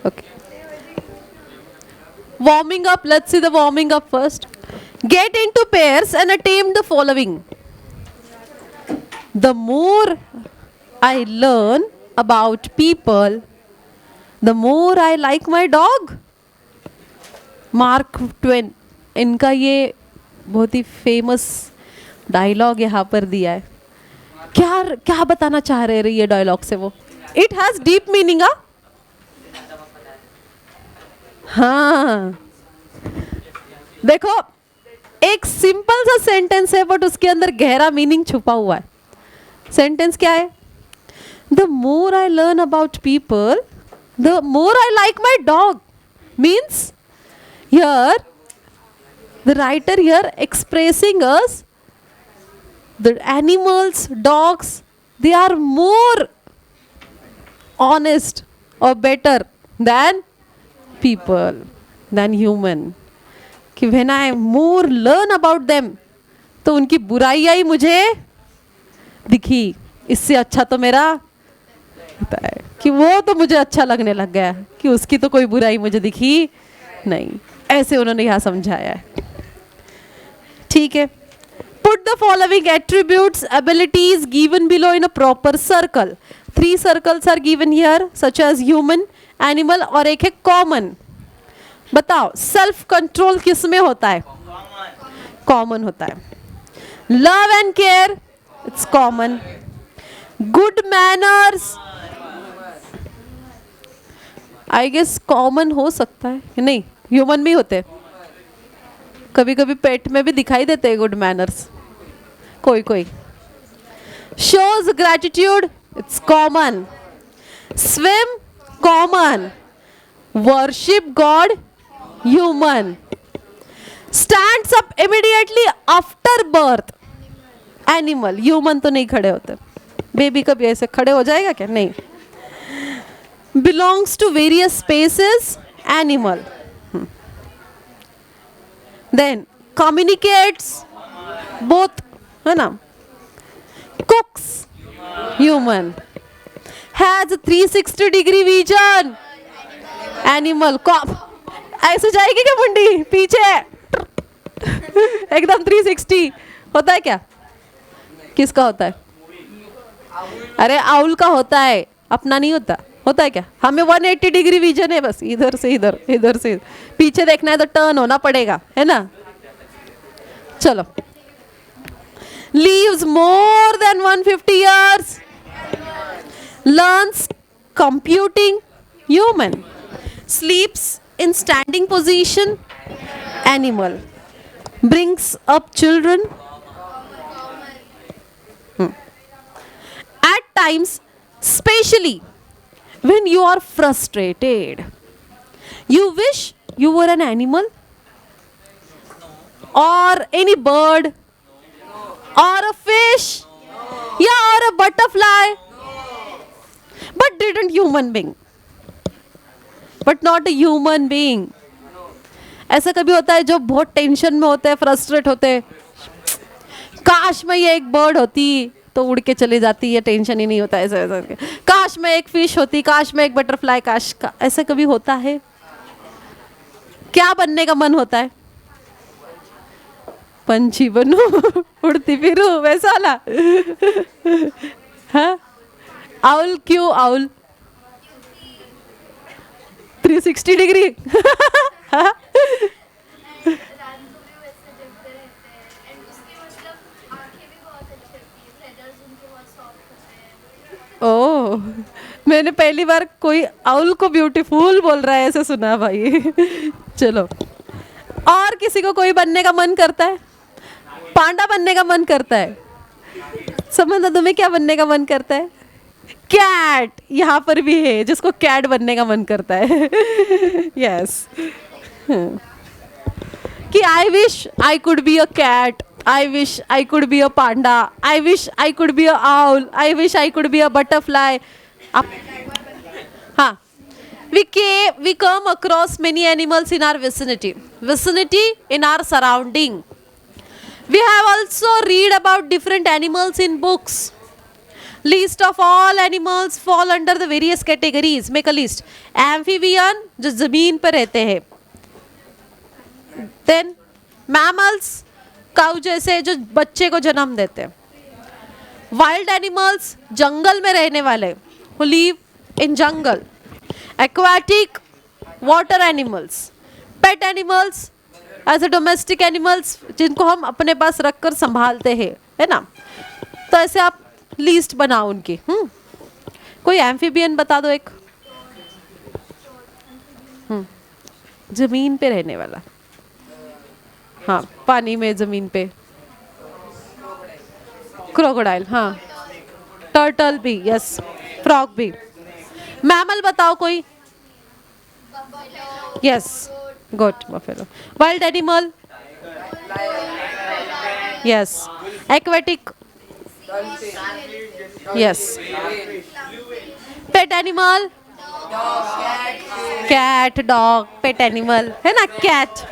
Okay. Warming up. Let's see the warming up first. Get into pairs and attempt the following. The more I learn about people, the more I like my dog. Mark Twain, इनका ये बहुत ही famous dialogue यहाँ पर दिया है. क्या क्या बताना चाह रहे ये डायलॉग से वो? It has deep meaning. हाँ, देखो एक सिंपल सा सेंटेंस है बट उसके अंदर गहरा मीनिंग छुपा हुआ है. सेंटेंस क्या है? The more I learn about people, the more I like my dog. Means here the writer here expressing us the animals, dogs, they are more honest or better than people, than human. कि when I more learn about them, तो उनकी बुराइयाँ ही मुझे दिखी. इससे अच्छा तो मेरा होता है कि वो तो मुझे अच्छा लगने लग गया कि उसकी तो कोई बुराई मुझे दिखी नहीं. ऐसे उन्होंने यहाँ समझाया है. ठीक है. Put the following attributes, abilities given below in a proper circle. 3 circles are given here, such as human, animal और एक है common. बताओ सेल्फ कंट्रोल किस में होता है? कॉमन होता है. Love and care, it's common. Good manners, I guess common हो सकता है. नहीं, ह्यूमन भी होते, कभी कभी पेट में भी दिखाई देते हैं गुड मैनर्स कोई कोई. Shows gratitude, it's common. Swim, common. Worship God, human. Stands up immediately after birth, animal. Human तो नहीं खड़े होते. बेबी कभी ऐसे खड़े हो जाएगा क्या? नहीं. Belongs to various spaces, animal. Then communicates, both, है ना. Cooks, human. Has a 360-degree vision, animal. ऐसे जाएगी क्या मुंडी पीछे? एकदम 360 होता है क्या? किसका होता है? अरे आउल का होता है, अपना नहीं होता. होता है क्या? हमें 180 डिग्री विजन है, बस इधर से इधर, इधर से इधर. पीछे देखना है तो टर्न होना पड़ेगा, है ना. चलो. Lives more than 150 years. Learns computing, human. Sleeps in standing position, animal. Brings up children. At times, especially when you are frustrated, you wish you were an animal or any bird or a fish, yeah, or a butterfly, but didn't human being, but not a human being. ऐसा कभी होता है जो बहुत tension में होते हैं, frustrate होते हैं, काश मैं ये एक बर्ड होती तो उड़ के चली जाती, ये टेंशन ही नहीं होता. ऐसा ऐसा काश मैं एक फिश होती, काश मैं एक बटरफ्लाई, काश ऐसा कभी होता है? क्या बनने का मन होता है? पंछी बनूं, उड़ती फिरूं, वैसा वाला. हाँ, आउल. क्यों आउल? 360 डिग्री. ओह, मैंने पहली बार कोई आउल को ब्यूटीफुल बोल रहा है ऐसे सुना भाई. चलो. और किसी को कोई बनने का मन करता है? पांडा बनने का मन करता है. समझना, तुम्हें क्या बनने का मन करता है? कैट. यहाँ पर भी है जिसको कैट बनने का मन करता है. यस. कि I wish I could be a cat, I wish I could be a panda. I wish I could be a owl. I wish I could be a butterfly. हाँ, we come across many animals in our vicinity in our surrounding. We have also read about different animals in books. List of all animals fall under the various categories, make a list. Amphibian जो जमीन पर रहते हैं, then mammals काऊ जैसे जो बच्चे को जन्म देते हैं, वाइल्ड एनिमल्स जंगल में रहने वाले who live in jungle, aquatic water animals, pet animals as a domestic animals जिनको हम अपने पास रखकर संभालते हैं, है ना. तो ऐसे आप लिस्ट बनाओ उनकी. कोई एम्फीबियन बता दो एक. जमीन पे रहने वाला, हाँ पानी में जमीन पे. क्रोकोडाइल, हाँ. टर्टल भी, यस. फ्रॉग भी. मैमल बताओ कोई. Yes, goat, buffalo. Wild animal, yes. Aquatic, yes. Pet animal, cat, dog, pet animal है ना, कैट.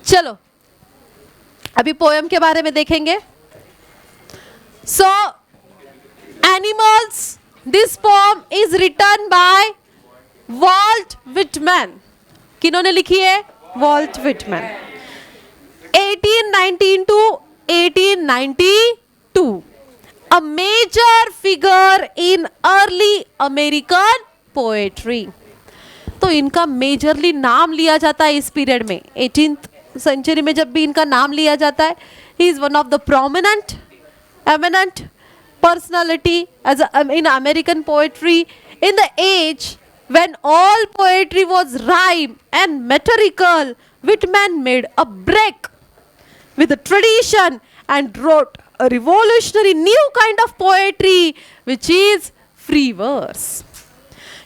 चलो अभी पोएम के बारे में देखेंगे. So animals, this poem is written by Walt Whitman. किन्होंने लिखी है? Walt Whitman. 1819 to 1892. A major figure in early American poetry. तो इनका मेजरली नाम लिया जाता है इस पीरियड में. 18th सेंचुरी में जब भी इनका नाम लिया जाता है, he is one of the prominent eminent personality as in American poetry in the age when all poetry was rhyme and metrical. Whitman made a break with the tradition and wrote a revolutionary new kind of poetry which is free verse.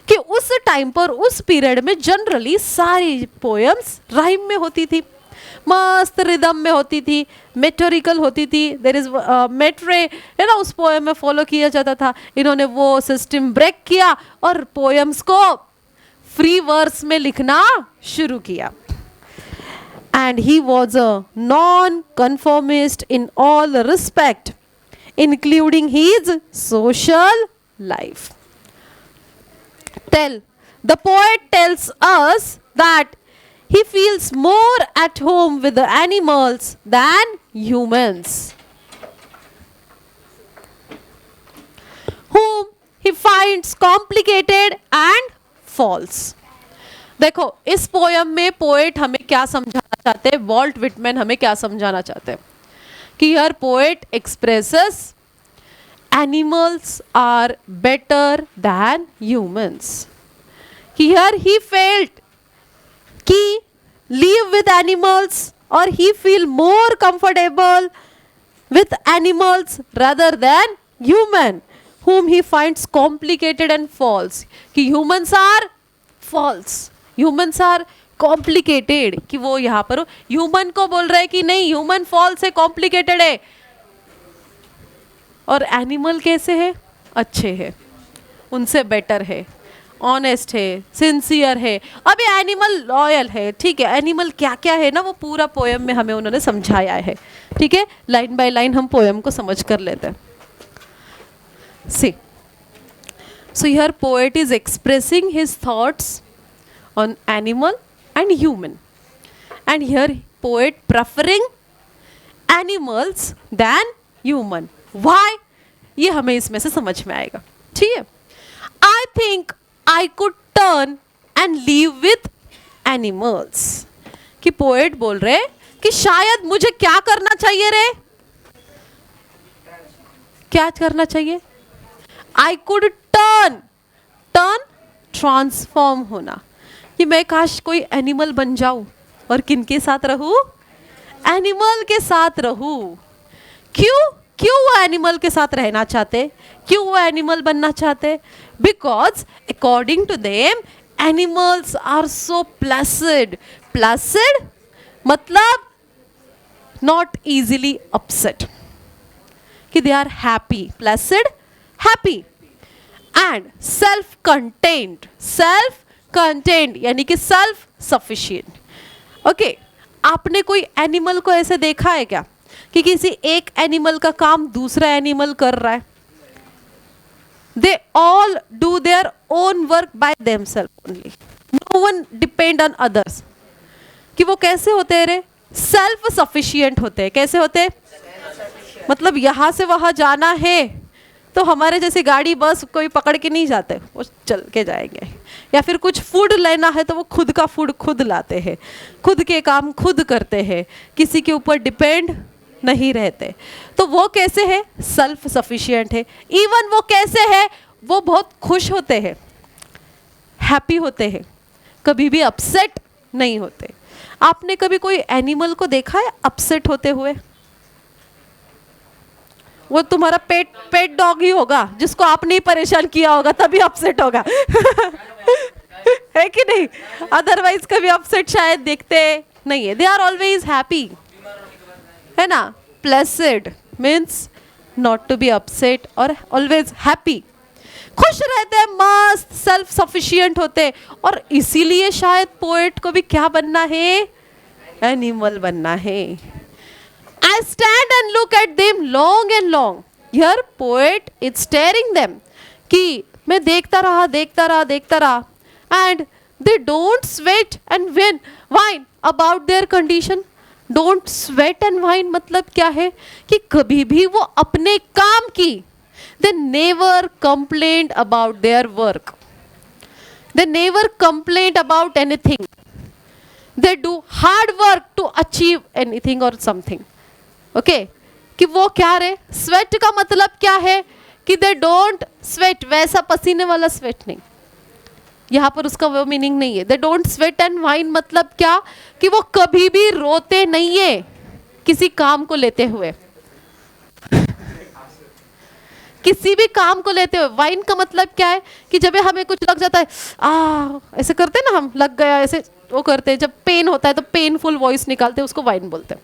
कि उस time पर उस period में generally सारी poems rhyme में होती थी, मस्त रिदम में होती थी, मेटोरिकल होती थी. देयर इज मेट्रे है ना, उस पोएम में फॉलो किया जाता था. इन्होंने वो सिस्टम ब्रेक किया और पोएम्स को फ्री वर्स में लिखना शुरू किया. And he was a non conformist in all respect including his social life. The poet tells us that he feels more at home with the animals than humans, whom he finds complicated and false. देखो इस poem में poet हमें क्या समझाना चाहते हैं, Walt Whitman हमें क्या समझाना चाहते हैं कि हर poet expresses animals are better than humans. Here he felt कि live with animals or he feel more comfortable with animals rather than human, whom he finds complicated and false. कि humans are false, humans are complicated. कि वो यहाँ पर human को बोल रहा है कि नहीं human false है, complicated है, और एनिमल कैसे है? अच्छे है, उनसे बेटर है, ऑनेस्ट है, सिंसियर है. अब ये एनिमल लॉयल है. ठीक है, एनिमल क्या क्या है ना वो पूरा पोएम में हमें उन्होंने समझाया है. ठीक है, लाइन बाय लाइन हम पोएम को समझ कर लेते हैं. See, so here poet is expressing his thoughts on animal and human, and here poet preferring animals than human. Why? ये हमें इसमें से समझ में आएगा. ठीक है. I think I could turn and live with animals. कि पोएट बोल रहे कि शायद मुझे क्या करना चाहिए रे? क्या करना चाहिए? I could turn ट्रांसफॉर्म होना. कि मैं काश कोई एनिमल बन जाऊं और किनके साथ रहूं? एनिमल के साथ रहूं. क्यों वो एनिमल के साथ रहना चाहते? क्यों वो एनिमल बनना चाहते? Because according to them animals are so placid. Placid मतलब नॉट इजीली अपसेट, कि they are happy. Placid, happy. And self contented. Self contented यानी कि सेल्फ सफिशिएंट. ओके, आपने कोई एनिमल को ऐसे देखा है क्या कि किसी एक एनिमल का काम दूसरा एनिमल कर रहा है. They all do their own work by themselves only. No one depend on others. कि वो कैसे होते हैं रे? सेल्फ सफिशिएंट होते हैं. कैसे होते हैं? मतलब यहाँ से वहाँ जाना है तो हमारे जैसे गाड़ी बस कोई पकड़ के नहीं जाते, वो चल के जाएंगे. या फिर कुछ फूड लेना है तो वो खुद का फूड खुद लाते हैं, खुद के काम खुद करते हैं, किसी के ऊपर डिपेंड नहीं रहते. तो वो कैसे है? सेल्फ सफिशिएंट है. इवन वो कैसे है? वो बहुत खुश होते हैं, हैप्पी होते हैं, कभी भी अपसेट नहीं होते. आपने कभी कोई एनिमल को देखा है अपसेट होते हुए? वो तुम्हारा पेट डॉग ही होगा जिसको आपने ही परेशान किया होगा, तभी अपसेट होगा. है कि नहीं? अदरवाइज कभी अपसेट शायद देखते नहीं है. दे आर ऑलवेज हैप्पी, है ना? Placid means not to be upset और ऑलवेज हैप्पी. खुश रहते हैं, मस्त सेल्फ सफिशिएंट होते. और इसीलिए शायद पोएट को भी क्या बनना है? एनिमल बनना है. I stand and look at them long and long. Here poet is staring them. कि मैं देखता रहा and they don't sweat and whine about their condition. Don't sweat and whine मतलब क्या है? कि कभी भी वो अपने काम की, they never complained about their work. They never complained about anything. They do hard work to achieve anything or something. Okay कि वो क्या रे? स्वेट का मतलब क्या है? कि दे डोंट स्वेट, वैसा पसीने वाला स्वेट नहीं. यहाँ पर उसका वो मीनिंग नहीं है. They don't sweat and wine मतलब क्या? कि वो कभी भी रोते नहीं है किसी काम को लेते हुए. किसी भी काम को लेते हुए. वाइन का मतलब क्या है? कि जब हमें कुछ लग जाता है, ऐसे करते हैं ना हम, लग गया ऐसे वो करते हैं. जब पेन होता है तो पेनफुल वॉइस निकालते हैं, उसको वाइन बोलते हैं.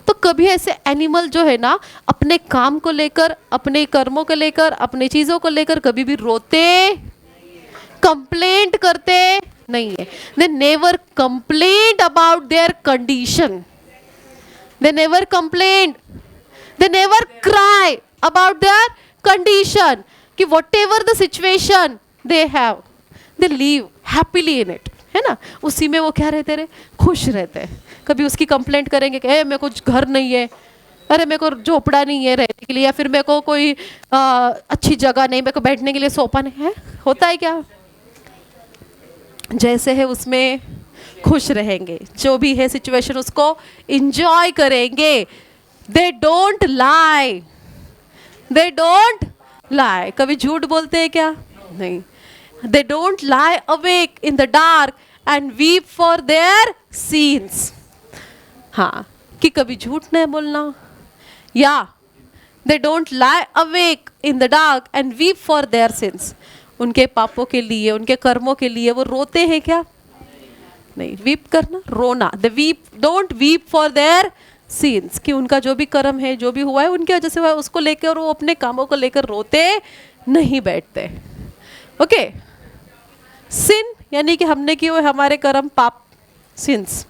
तो कभी ऐसे एनिमल जो है ना, अपने काम को लेकर, अपने कर्मों को लेकर, अपने चीज़ों को लेकर कभी भी रोते, कंप्लेंट करते नहीं है. They never complaint about their condition. They never complaint, they never cry about their condition. कि whatever the situation they have, they live happily in it. है ना? उसी में वो क्या रहते रहे? खुश रहते हैं. कभी उसकी कंप्लेंट करेंगे कि मेरे को कुछ घर नहीं है, अरे मेरे को झोपड़ा नहीं है रहने के लिए, या फिर मेरे को कोई अच्छी जगह नहीं, मेरे को बैठने के लिए सोफा नहीं है. होता है क्या? जैसे है उसमें खुश रहेंगे. जो भी है सिचुएशन उसको इंजॉय करेंगे. They don't lie, they don't lie. कभी झूठ बोलते हैं क्या? नहीं. They don't lie awake in the dark and weep for their sins. हाँ, कि कभी झूठ नहीं बोलना. या they don't lie awake in the dark and weep for their sins. उनके पापों के लिए, उनके कर्मों के लिए वो रोते हैं क्या? नहीं. वीप करना, रोना. they don't weep for their sins. कि उनका जो भी कर्म है, जो भी हुआ है उनकी वजह से हुआ है, उसको लेकर वो अपने कामों को लेकर रोते नहीं बैठते. ओके. सिन यानी कि हमने किए हुए हमारे कर्म, पाप, sins.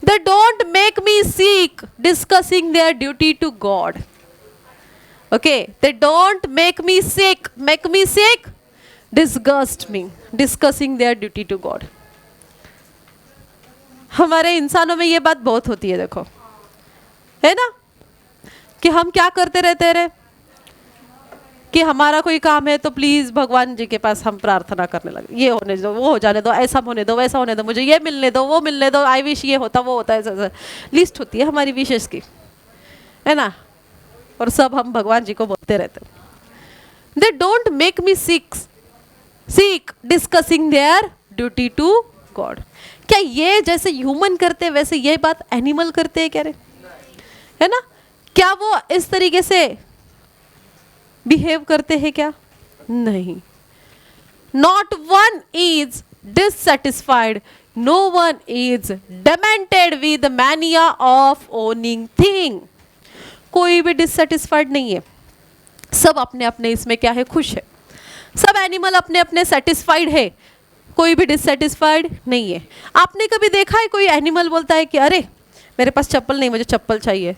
They don't make me sick discussing their duty to God. Okay. They don't make me sick disgust me discussing their duty to God. हमारे इंसानों में ये बात बहुत होती है. देखो, है ना, कि हम क्या करते रहते रहे कि हमारा कोई काम है तो प्लीज भगवान जी के पास हम प्रार्थना करने लगे. ये होने दो, वो हो जाने दो, ऐसा होने दो, वैसा होने दो, मुझे ये मिलने दो, वो मिलने दो, आई विश ये होता, वो होता है. ऐसा लिस्ट होती है हमारी विशेष की, है ना? और सब हम भगवान जी को बोलते रहते. They don't make me sick discussing their duty to God. क्या ये जैसे ह्यूमन करते वैसे ये बात एनिमल करते हैं क्या रे? है ना? क्या वो इस तरीके से बिहेव करते हैं क्या? नहीं. Not one is dissatisfied, no one is demented with mania of owning thing. कोई भी डिससेटिस्फाइड नहीं है. सब अपने अपने इसमें क्या है? खुश है. सब एनिमल अपने अपने सेटिस्फाइड है. कोई भी डिससेटिस्फाइड नहीं है. आपने कभी देखा है कोई एनिमल बोलता है कि अरे मेरे पास चप्पल नहीं, मुझे चप्पल चाहिए?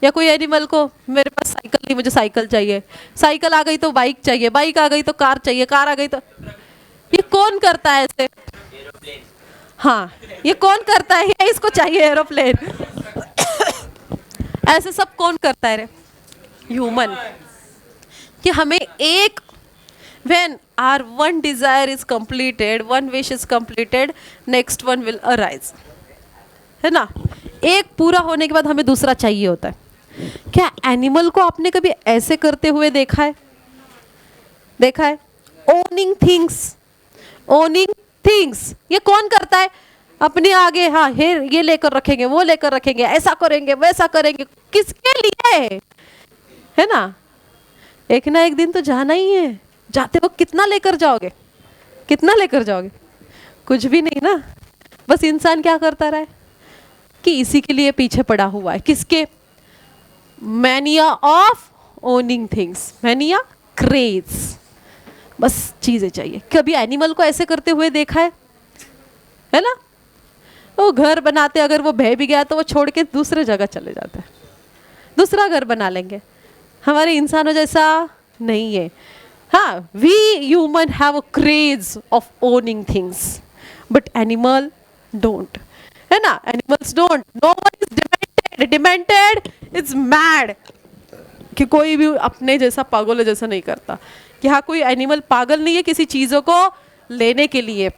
या कोई एनिमल को मेरे पास साइकिल नहीं, मुझे साइकिल चाहिए, साइकिल आ गई तो बाइक चाहिए, बाइक आ गई तो कार चाहिए, कार आ गई तो, ये कौन करता है ऐसे? हाँ, ये कौन करता है? ये इसको चाहिए एरोप्लेन। ऐसे सब कौन करता है रे? ह्यूमन। कि हमें एक, when our one desire is completed, one wish is completed, next one will arise, है ना? एक पूरा होने के बाद हमें दूसरा चाहिए होता है। क्या एनिमल को आपने कभी ऐसे करते हुए देखा है? देखा है? ओनिंग थिंग्स, ओनिंग थिंग्स, ये कौन करता है? अपने आगे, हाँ ये लेकर रखेंगे, वो लेकर रखेंगे, ऐसा करेंगे, वैसा करेंगे, किसके लिए? है ना? एक ना एक दिन तो जाना ही है। जाते वक्त कितना लेकर जाओगे? कितना लेकर जाओगे? कुछ भी नहीं ना। बस इंसान क्या करता रहा है कि इसी के लिए पीछे पड़ा हुआ है। किसके? Mania of owning things, mania, craze, बस चीजें चाहिए। कभी एनिमल को ऐसे करते हुए देखा है ना? वो घर बनाते, अगर वो बह भी गया तो वो छोड़ के दूसरे जगह चले जाते हैं, दूसरा घर बना लेंगे। हमारे इंसानों जैसा नहीं है। हाँ, we human have a craze of owning things, but animal don't, है ना? Animals don't. No one is demented, demented is mad. कि कोई भी अपने जैसा पागल जैसा नहीं करता। कि हाँ, कोई एनिमल पागल नहीं है किसी चीजों को लेने के लिए।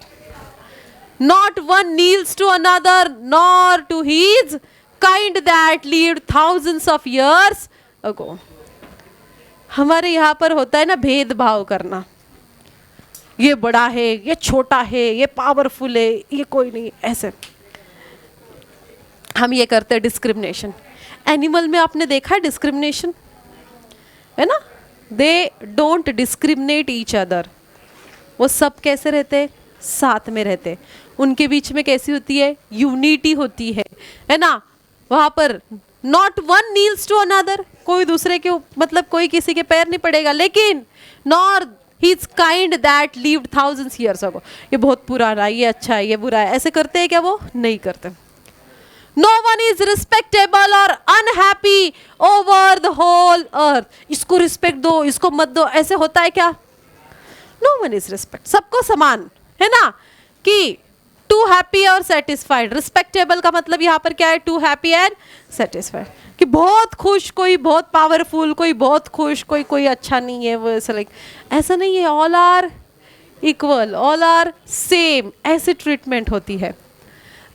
Not one kneels to another, nor to his kind that lived thousands of years ago. हमारे यहाँ पर होता है ना भेदभाव करना, ये बड़ा है, ये छोटा है, ये पावरफुल है, ये कोई नहीं, ऐसे हम ये करते हैं डिस्क्रिमिनेशन। एनिमल में आपने देखा है डिस्क्रिमिनेशन, है ना? They don't discriminate each other. वो सब कैसे रहते? साथ में रहते। उनके बीच में कैसी होती है? यूनिटी होती है ना? वहां पर not one kneels to another, कोई दूसरे के मतलब कोई किसी के पैर नहीं पड़ेगा। लेकिन nor his kind that lived thousands years ago, ये बहुत पुराना, ये अच्छा है, ये बुरा है, ऐसे करते हैं क्या? वो नहीं करते। नो वन इज रिस्पेक्टेबल और unhappy over the whole earth. इसको रिस्पेक्ट दो, इसको मत दो, ऐसे होता है क्या? नो वन इज रिस्पेक्ट, सबको समान, है ना? कि टू हैप्पी और सेटिस्फाइड। रिस्पेक्टेबल का मतलब यहाँ पर क्या है? Too happy and satisfied. कि बहुत खुश, कोई बहुत पावरफुल, कोई बहुत खुश, कोई अच्छा नहीं है, वो ऐसा लाइक, ऐसा नहीं है। All are equal, all are same, ऐसे ट्रीटमेंट होती है।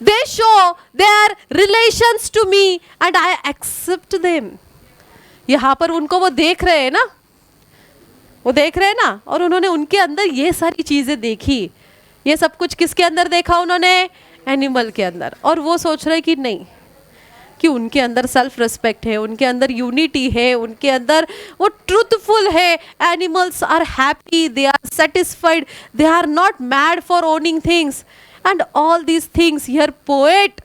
They show their relations to me and I accept them. यहाँ पर उनको वो देख रहे हैं ना, वो देख रहे हैं ना, और उन्होंने उनके अंदर ये सारी चीजें देखी। ये सब कुछ किसके अंदर देखा उन्होंने? एनिमल के अंदर। और वो सोच रहे कि नहीं, कि उनके अंदर सेल्फ रिस्पेक्ट है, उनके अंदर यूनिटी है, उनके अंदर वो ट्रूथफुल है। Animals are happy, they are satisfied, they are not mad for owning things and all these things here poet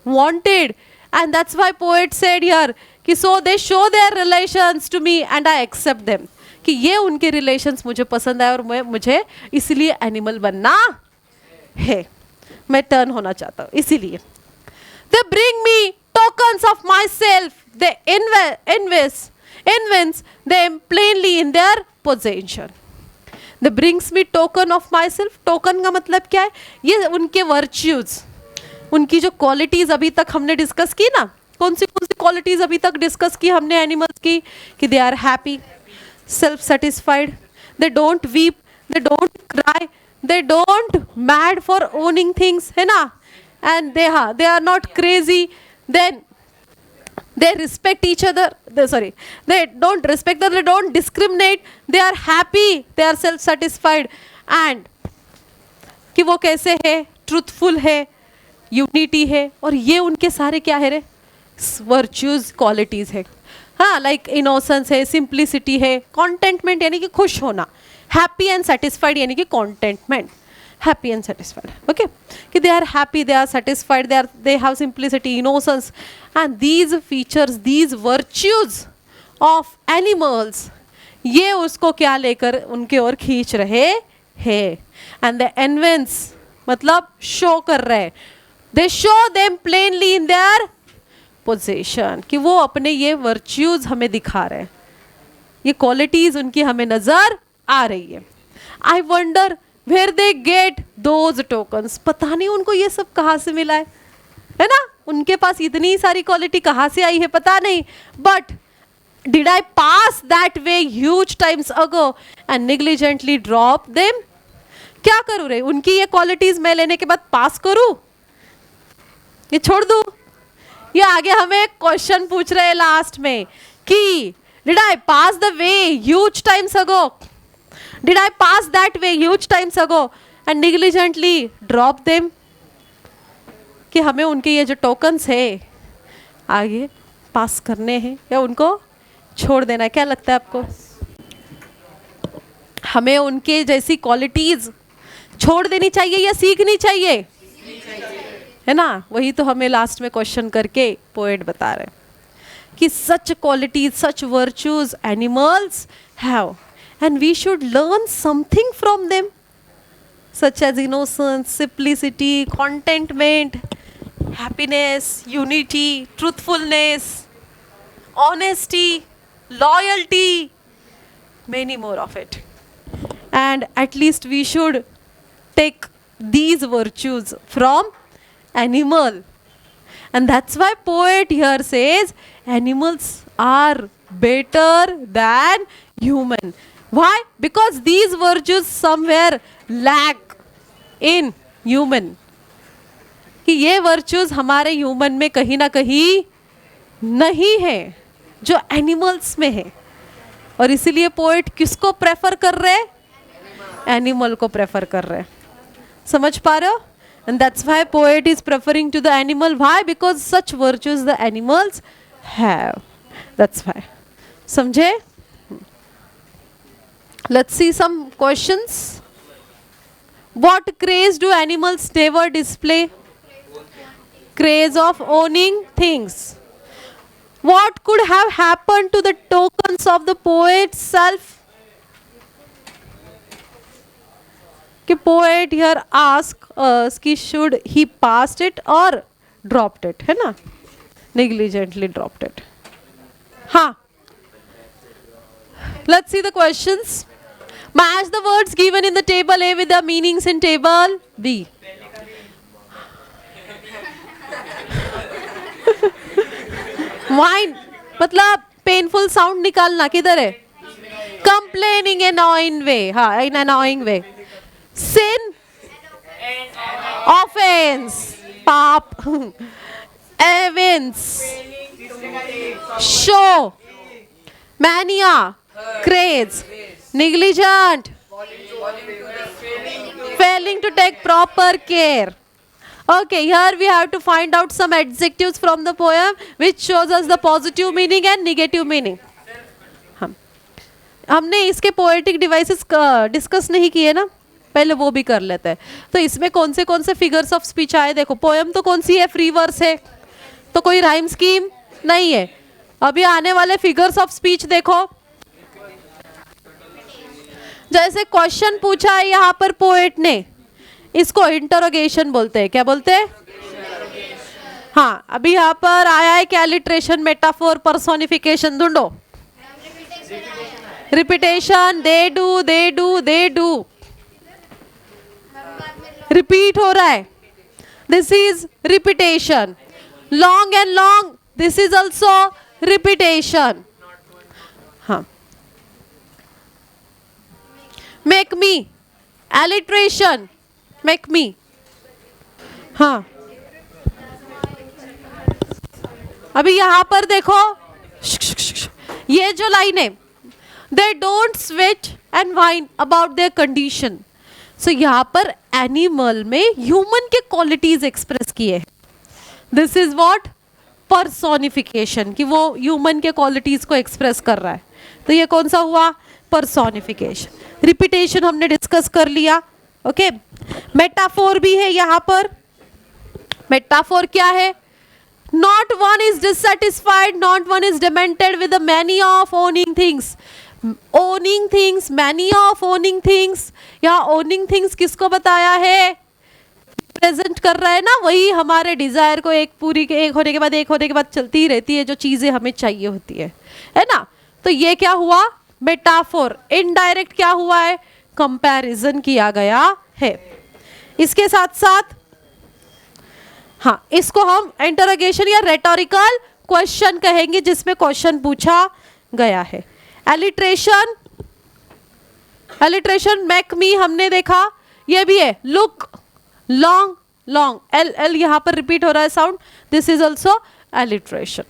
wanted, and that's why poet said here कि so they show their relations to me and I accept them. कि ये उनके relations मुझे पसंद है और मुझे इसलिए एनिमल बनना है, मैं टर्न होना चाहता हूँ इसीलिए। They bring me tokens of myself, they evince them plainly in their possession. They brings me token of myself. Token का मतलब क्या है? ये उनके वर्च्यूज, उनकी जो क्वालिटीज अभी तक हमने डिस्कस की ना, कौन सी क्वालिटीज अभी तक डिस्कस की हमने एनिमल्स की? कि they are happy, self-satisfied, they don't weep, they don't cry, they don't mad for owning things, है ना? And they are not crazy. Then they respect each other. They don't respect them, they don't discriminate, they are happy, they are self-satisfied, and कि वो कैसे है? truthful है, unity है, और ये उनके सारे क्या है रे? virtues qualities है। हाँ, लाइक इनोसेंस है, सिंप्लिसिटी है, कॉन्टेंटमेंट यानी कि खुश होना, हैप्पी एंड सेटिस्फाइड यानी कि contentment, happy and satisfied, okay? कि they are happy, they are satisfied, they have simplicity, innocence, and these features, these virtues of animals, ये उसको क्या लेकर उनके ओर खींच रहे हैं। एंड द एनवेंस मतलब शो कर रहे हैं, दे show them plainly in their position, कि वो अपने ये वर्च्यूज हमें दिखा रहे हैं, ये क्वालिटीज उनकी हमें नजर आ रही है. I wonder where they get those tokens. पता नहीं उनको ये सब कहाँ से मिला है ना, उनके पास इतनी सारी क्वालिटी कहाँ से आई है पता नहीं. But did I pass that way huge times ago and negligently drop them. क्या करूँ रे, उनकी ये क्वालिटीज मैं लेने के बाद पास करूँ, ये छोड़ दूँ. ये आगे हमें क्वेश्चन पूछ रहे हैं लास्ट में कि did I pass the way huge times ago, did I pass that way huge times ago and negligently drop them. कि हमें उनके ये जो टोकन्स है आगे पास करने हैं या उनको छोड़ देना है. क्या लगता है आपको, हमें उनके जैसी क्वालिटीज छोड़ देनी चाहिए या सीखनी चाहिए? है ना, वही तो हमें लास्ट में क्वेश्चन करके पोएट बता रहे हैं कि such qualities, such virtues animals have and we should learn something from them, such as innocence, simplicity, contentment, happiness, unity, truthfulness, honesty, loyalty, many more of it. And at least we should take these virtues from animal. And that's why poet here says animals are better than human. Why? Because these virtues somewhere lack in human. कि ये virtues हमारे human में कहीं ना कहीं नहीं है जो animals में है. और इसीलिए पोएट किसको प्रेफर कर रहे हैं? एनिमल को प्रेफर कर रहे हैं. समझ पा रहे हो? And that's why poet is preferring to the animal. Why? Because such virtues the animals have. That's why. समझे? Let's see some questions. What craze do animals never display? Craze of owning things. What could have happened to the tokens of the poet's self? कि poet here ask us कि should he passed it or dropped it, है ना? Negligently dropped it. हाँ. Let's see the questions. Match the words given in the table A with the meanings in table B. Wine मतलब painful sound निकालना किधर है? Complaining annoying वे, हाँ इन annoying वे. Sin, offence, पाप, evince, show, mania, craze, negligent, failing to take proper care. Okay, here we have to find out some adjectives from the poem which shows us the positive meaning and negative meaning. हमने इसके poetic devices discuss नहीं किए ना, पहले वो भी कर लेते हैं. तो इसमें कौन से फिगर्स ऑफ स्पीच आए? देखो पोएम तो कौन सी है? फ्री वर्स है, तो कोई राइम स्कीम नहीं है. अभी आने वाले फिगर्स ऑफ स्पीच देखो. जैसे क्वेश्चन पूछा है यहाँ पर पोएट ने, इसको इंटरोगेशन बोलते हैं. क्या बोलते हैं? हाँ, अभी यहाँ पर आया है क्या? Alliteration, metaphor, personification. ढूंढो. Repetition. They do, they do, they do. Repeat हो रहा है. This is repetition. Long and long, this is also repetition. हाँ. Make me, alliteration. Make me. हाँ, अभी यहां पर देखो ये जो लाइन है, they don't switch and whine about their condition. So यहां पर एनिमल में ह्यूमन के क्वालिटीज एक्सप्रेस किए. This is what? पर्सोनिफिकेशन, कि वो ह्यूमन के क्वालिटीज को एक्सप्रेस कर रहा है. तो ये कौन सा हुआ? पर्सोनिफिकेशन. रिपीटेशन हमने डिस्कस कर लिया. ओके. मेटाफोर भी है यहाँ पर. मेटाफोर क्या है? Not one is dissatisfied, not one is demented with the many of owning things. Owning things, many of owning things. यहाँ ओनिंग थिंग्स किसको बताया है? रिप्रेजेंट कर रहा है ना, वही हमारे डिजायर को एक पूरी के एक होने के बाद एक होने के बाद चलती ही रहती है, जो चीजें हमें चाहिए होती है ना। तो ये क्या हुआ, मेटाफोर। इनडायरेक्ट क्या हुआ है, कंपैरिजन किया गया है। इसके साथ साथ हाँ, इसको हम इंटरोगेशन या रेटोरिकल क्वेश्चन कहेंगे, जिसमें क्वेश्चन पूछा गया है। एलिट्रेशन, एलिट्रेशन मैक मी हमने देखा, ये भी है। Look, long, long, L L यहां पर रिपीट हो रहा है sound, this is also alliteration.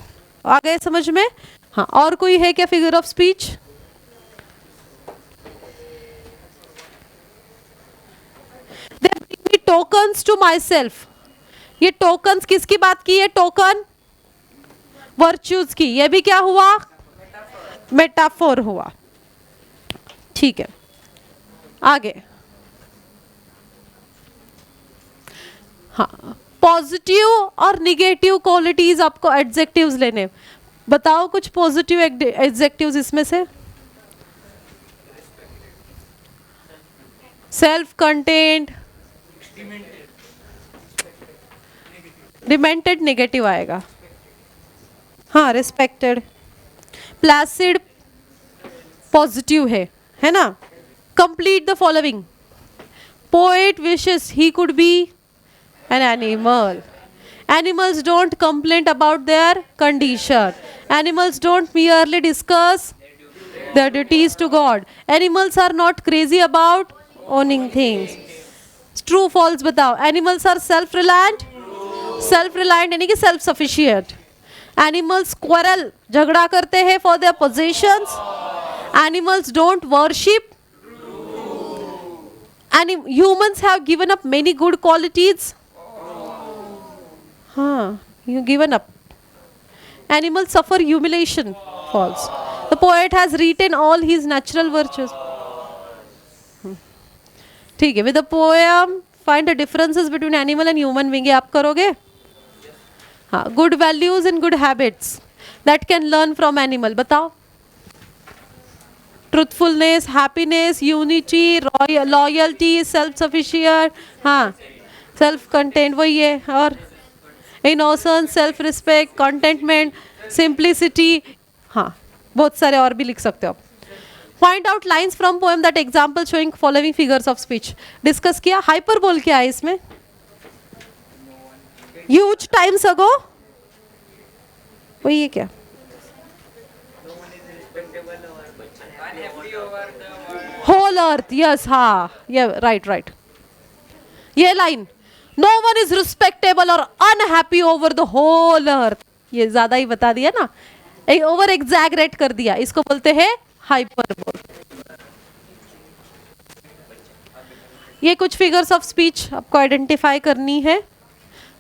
आ गए समझ में? हाँ, और कोई है क्या figure of speech? They bring me tokens to myself. ये टोकन्स किसकी बात की है, टोकन वर्च्यूज की। ये भी क्या हुआ, मेटाफोर हुआ। ठीक है, आगे। हाँ, पॉजिटिव और निगेटिव क्वालिटीज आपको एडजेक्टिव्स लेने। बताओ कुछ पॉजिटिव एडजेक्टिव्स इसमें से। सेल्फ कंटेंट, डिमेंटेड नेगेटिव आएगा। हाँ, रिस्पेक्टेड, प्लासिड पॉजिटिव है ना। Complete the following. Poet wishes he could be an animal. Animals don't complain about their condition. Animals don't merely discuss their duties to God. Animals are not crazy about owning things. True, false बताओ। Animals are self-reliant. Self-reliant यानी कि self-sufficient. Animals quarrel, झगड़ा करते हैं for their possessions. Animals don't worship. Humans have given up many good qualities. You given up. Animals suffer humiliation. False. The poet has written all his natural virtues. ठीक है, with the poem find the differences between animal and human being. आप करोगे? हाँ, good values and good habits that can learn from animal. बताओ। Truthfulness, happiness, unity, loyalty, self-sufficient, हाँ, self-contained वही है। और innocence, self respect, contentment, simplicity, हाँ, बहुत सारे और भी लिख सकते हो। Point out lines from poem that example showing following figures of speech. Discuss किया। हाइपरबोल क्या है इसमें? ह्यूज टाइम्स अगो, वही है क्या? होल अर्थ, यस, हाँ, ये राइट। ये line, No one is respectable or unhappy over the whole earth. ये ज्यादा ही बता दिया ना, ओवर एग्जैगरेट कर दिया, इसको बोलते हैं हाइपरबोल। ये कुछ फिगर्स ऑफ स्पीच आपको आइडेंटिफाई करनी है।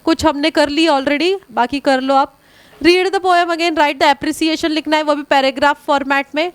कुछ हमने कर ली ऑलरेडी, बाकी कर लो आप। Read the poem again, right the appreciation लिखना है, वो भी पैराग्राफ फॉर्मेट में।